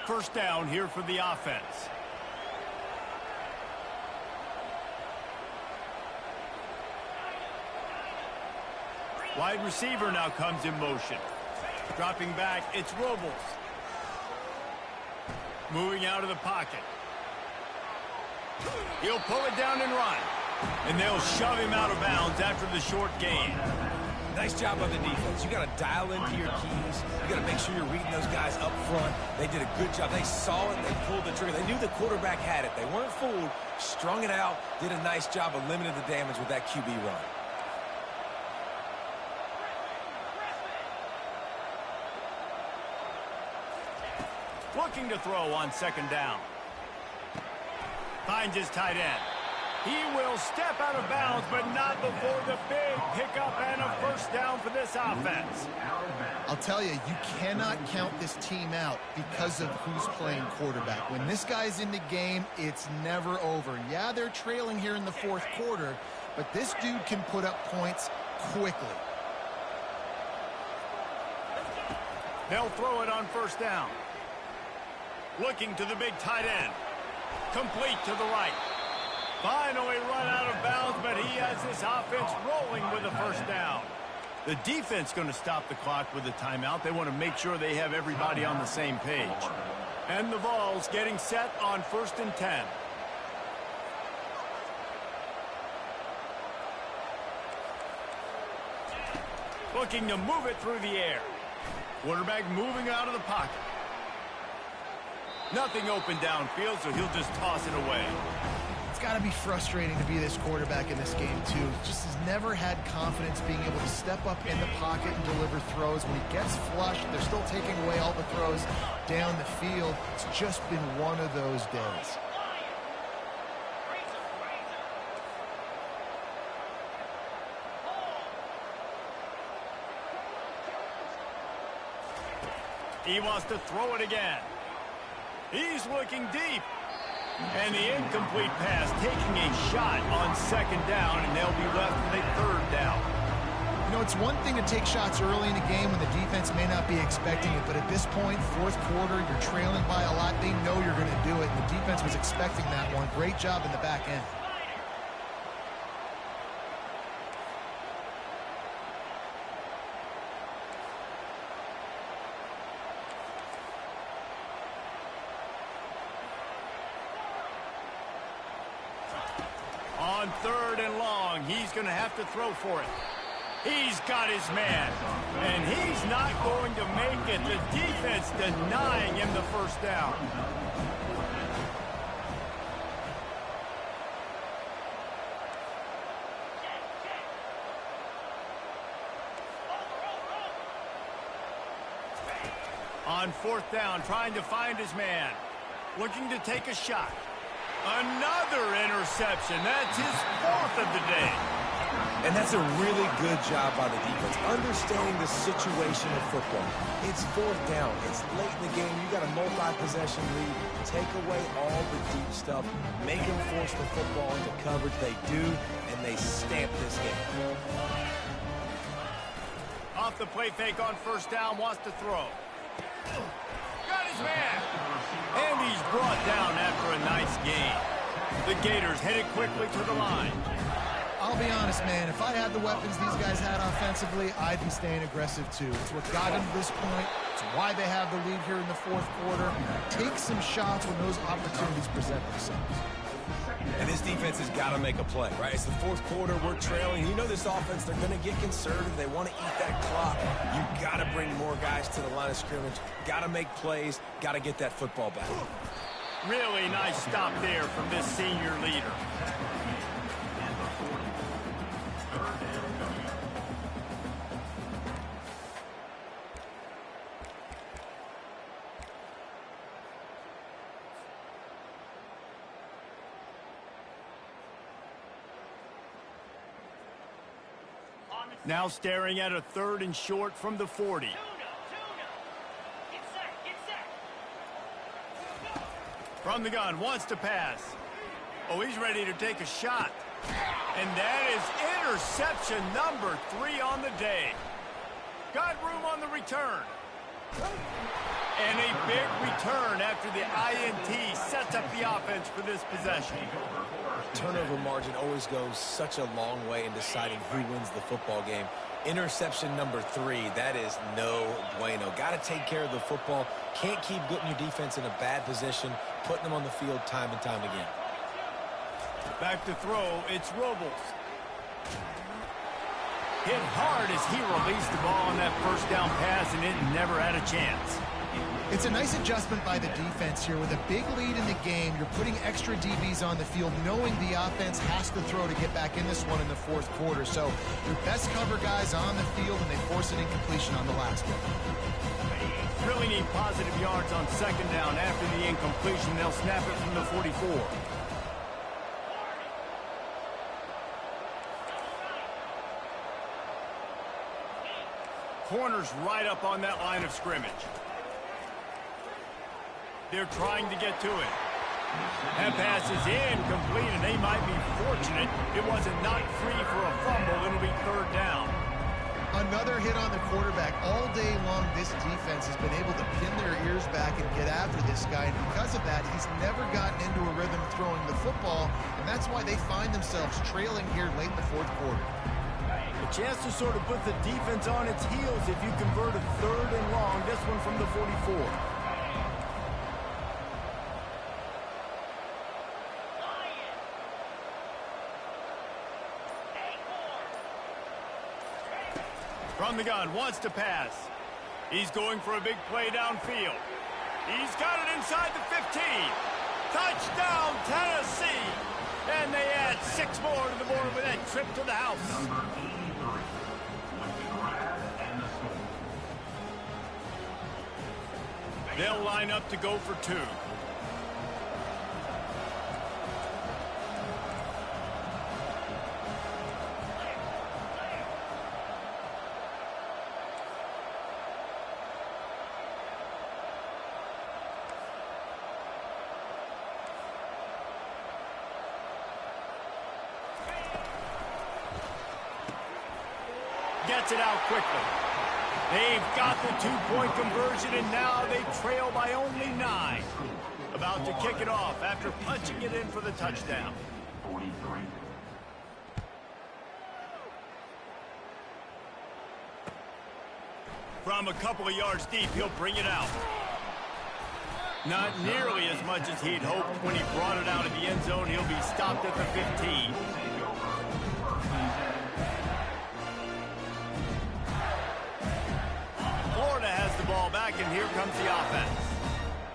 First down here for the offense. Wide receiver now comes in motion. Dropping back, it's Robles. Moving out of the pocket. He'll pull it down and run. And they'll shove him out of bounds after the short gain. Nice job on the defense. You got to dial into your keys. You got to make sure you're reading those guys up front. They did a good job. They saw it. They pulled the trigger. They knew the quarterback had it. They weren't fooled. Strung it out. Did a nice job of limiting the damage with that QB run. Looking to throw on second down. Finds his tight end. He will step out of bounds, but not before the big pickup and a first down for this offense. I'll tell you, you cannot count this team out because of who's playing quarterback. When this guy's in the game, it's never over. Yeah, they're trailing here in the fourth quarter, but this dude can put up points quickly. They'll throw it on first down. Looking to the big tight end. Complete to the right. Finally run out of bounds, but he has this offense rolling with a first down. The defense going to stop the clock with a timeout. They want to make sure they have everybody on the same page. And the Vols getting set on 1st and 10. Looking to move it through the air. Quarterback moving out of the pocket. Nothing open downfield, so he'll just toss it away. It's got to be frustrating to be this quarterback in this game, too. Just has never had confidence being able to step up in the pocket and deliver throws. When he gets flushed, they're still taking away all the throws down the field. It's just been one of those days. He wants to throw it again. He's looking deep. And the incomplete pass taking a shot on 2nd down, and they'll be left with a 3rd down. You know, it's one thing to take shots early in the game when the defense may not be expecting it, but at this point, 4th quarter, you're trailing by a lot. They know you're going to do it, and the defense was expecting that one. Great job in the back end. On 3rd and long, he's going to have to throw for it. He's got his man, and he's not going to make it. The defense denying him the first down. On 4th down, trying to find his man. Looking to take a shot. Another interception. That's his 4th of the day. And that's a really good job by the defense, understanding the situation of football. It's 4th down. It's late in the game. You got a multi-possession lead. Take away all the deep stuff. Make them force the football into coverage. They do, and they stamp this game. Off the play fake on 1st down, wants to throw. Got his man. And he's brought down after a nice gain. The Gators headed quickly to the line. I'll be honest, man. If I had the weapons these guys had offensively, I'd be staying aggressive, too. It's what got them to this point. It's why they have the lead here in the 4th quarter. Take some shots when those opportunities present themselves. And this defense has got to make a play, right? It's the 4th quarter. We're trailing. You know this offense, they're going to get conservative. They want to eat that clock. You got to bring more guys to the line of scrimmage. Got to make plays. Got to get that football back. Really nice stop there from this senior leader. Now staring at a 3rd and short from the 40. From the gun, wants to pass. Oh, he's ready to take a shot. And that is interception number 3 on the day. Got room on the return. And a big return after the INT sets up the offense for this possession. Turnover margin always goes such a long way in deciding who wins the football game. Interception number 3, that is no bueno. Got to take care of the football. Can't keep putting your defense in a bad position, putting them on the field time and time again. Back to throw, it's Robles. Hit hard as he released the ball on that 1st down pass, and it never had a chance. It's a nice adjustment by the defense here. With a big lead in the game, you're putting extra DBs on the field, knowing the offense has to throw to get back in this one in the 4th quarter. So your best cover guys on the field, and they force an incompletion on the last one. Really need positive yards on 2nd down. After the incompletion, they'll snap it from the 44. corner's right up on that line of scrimmage. They're trying to get to it. That pass is incomplete, and they might be fortunate it wasn't knocked free for a fumble. It'll be third down. Another hit on the quarterback. All day long, this defense has been able to pin their ears back and get after this guy. And because of that, he's never gotten into a rhythm throwing the football. And that's why they find themselves trailing here late in the fourth quarter. A chance to sort of put the defense on its heels if you convert a third and long. This one from the 44. From the gun, wants to pass. He's going for a big play downfield. He's got it inside the 15. Touchdown, Tennessee! And they add 6 more to the board with that trip to the house. Number 83 with the grab and the score. They'll line up to go for 2. Gets it out quickly. They've got the 2-point conversion, and now they trail by only 9. About to kick it off after punching it in for the touchdown. 43. From a couple of yards deep, he'll bring it out. Not nearly as much as he'd hoped when he brought it out of the end zone. He'll be stopped at the 15. Florida has the ball back, and here comes the offense.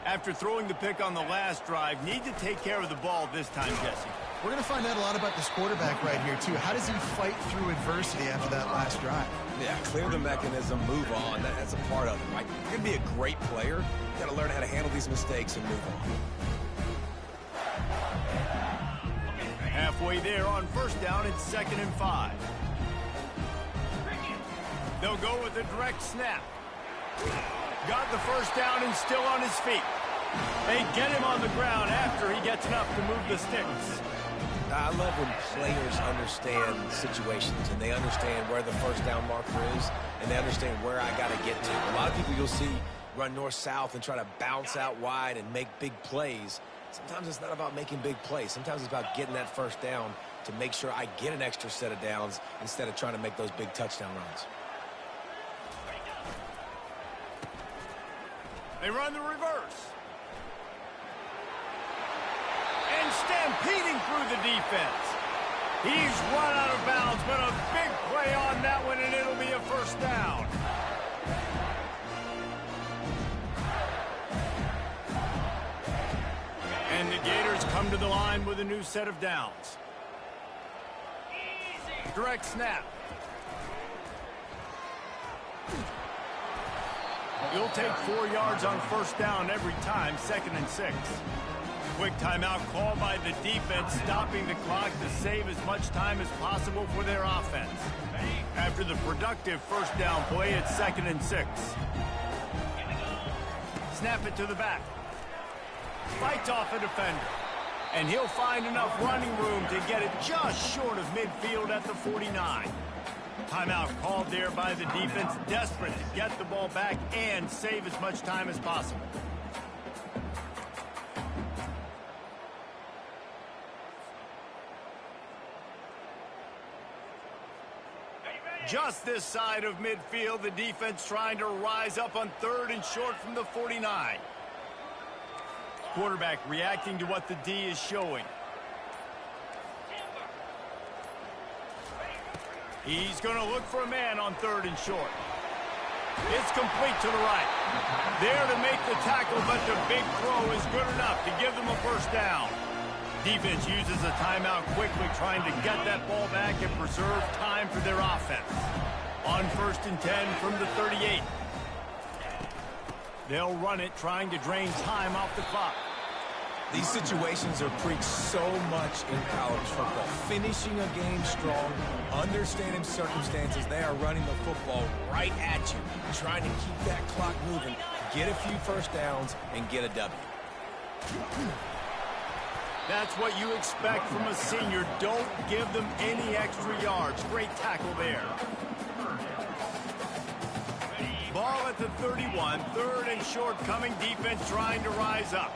After throwing the pick on the last drive, need to take care of the ball this time, Jesse. We're going to find out a lot about this quarterback right here, too. How does he fight through adversity after that last drive? Yeah, clear the mechanism, move on. That's a part of it, right? You're going to be a great player. You got to learn how to handle these mistakes and move on. Halfway there on first down, it's 2nd and 5. They'll go with a direct snap. Got the first down and still on his feet. They get him on the ground after he gets enough to move the sticks. I love when players understand situations and they understand where the first down marker is and they understand where I got to get to. A lot of people you'll see run north-south and try to bounce out wide and make big plays. Sometimes it's not about making big plays. Sometimes it's about getting that first down to make sure I get an extra set of downs instead of trying to make those big touchdown runs. They run the reverse. And stampeding through the defense. He's run out of bounds, but a big play on that one, and it'll be a first down. And the Gators come to the line with a new set of downs. Direct snap. You'll take 4 yards on first down every time, 2nd and 6. Quick timeout call by the defense, stopping the clock to save as much time as possible for their offense. After the productive first down play, it's 2nd and 6. Snap it to the back. Fights off a defender. And he'll find enough running room to get it just short of midfield at the 49. Timeout called there by the defense, desperate to get the ball back and save as much time as possible. Just this side of midfield, the defense trying to rise up on 3rd and short from the 49. Quarterback reacting to what the D is showing. He's going to look for a man on 3rd and short. It's complete to the right. There to make the tackle, but the big throw is good enough to give them a first down. Defense uses a timeout quickly, trying to get that ball back and preserve time for their offense. On 1st and 10 from the 38. They'll run it, trying to drain time off the clock. These situations are preached so much in college football. Finishing a game strong, understanding circumstances. They are running the football right at you, trying to keep that clock moving, get a few first downs, and get a W. That's what you expect from a senior. Don't give them any extra yards. Great tackle there. Ball at the 31. Third and short coming. Defense trying to rise up.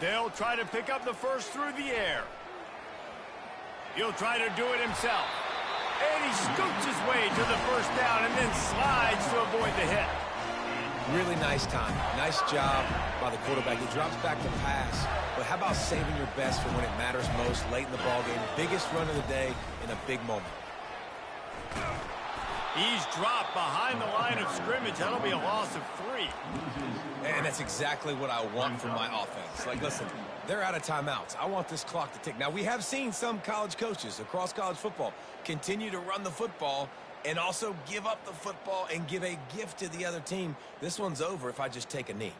They'll try to pick up the first through the air. He'll try to do it himself. And he scoots his way to the first down and then slides to avoid the hit. Really nice time. Nice job by the quarterback. He drops back to pass. But how about saving your best for when it matters most late in the ballgame? Biggest run of the day in a big moment. He's dropped behind the line of scrimmage. That'll be a loss of 3. And that's exactly what I want from my offense. Like, listen, they're out of timeouts. I want this clock to tick. Now, we have seen some college coaches across college football continue to run the football and also give up the football and give a gift to the other team. This one's over if I just take a knee.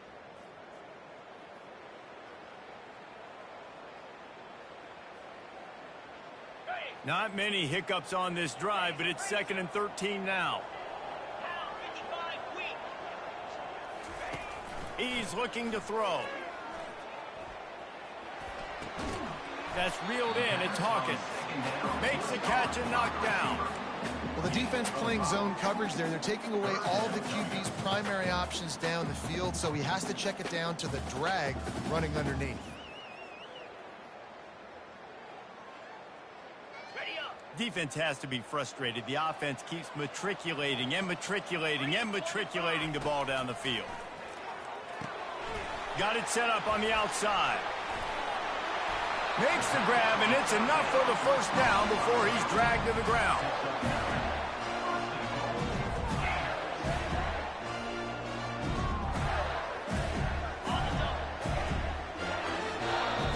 Not many hiccups on this drive, but it's 2nd and 13 now. He's looking to throw. That's reeled in. It's Hawkins. Makes the catch and knocked down. Well, the defense playing zone coverage there. They're taking away all the QB's primary options down the field, so he has to check it down to the drag running underneath. Defense has to be frustrated. The offense keeps matriculating and matriculating and matriculating the ball down the field. Got it set up on the outside. Makes the grab, and it's enough for the first down before he's dragged to the ground.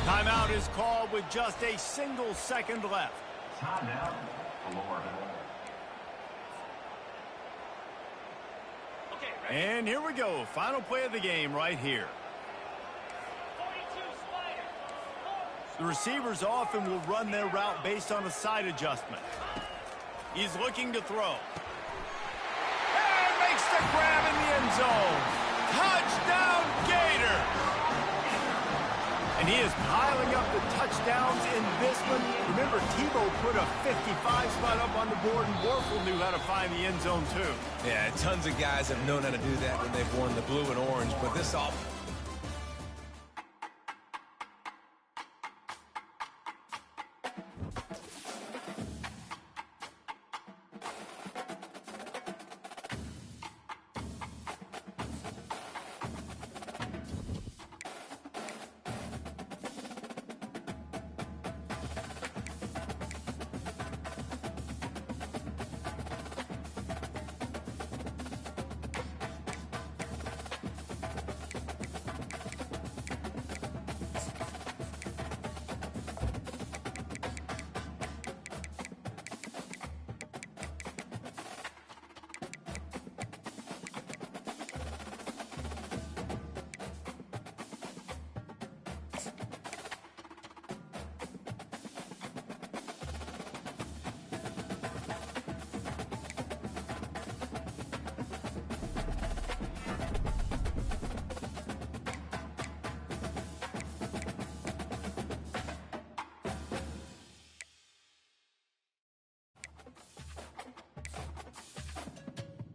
Timeout is called with just a single second left. Timeout, Florida. And here we go. Final play of the game right here. The receivers often will run their route based on a side adjustment. He's looking to throw. And makes the grab in the end zone. Touchdown, Gator! And he is piling up the touchdowns in this one. Remember, Tebow put a 55 spot up on the board, and Warfel knew how to find the end zone, too. Yeah, tons of guys have known how to do that when they've worn the blue and orange, but this offense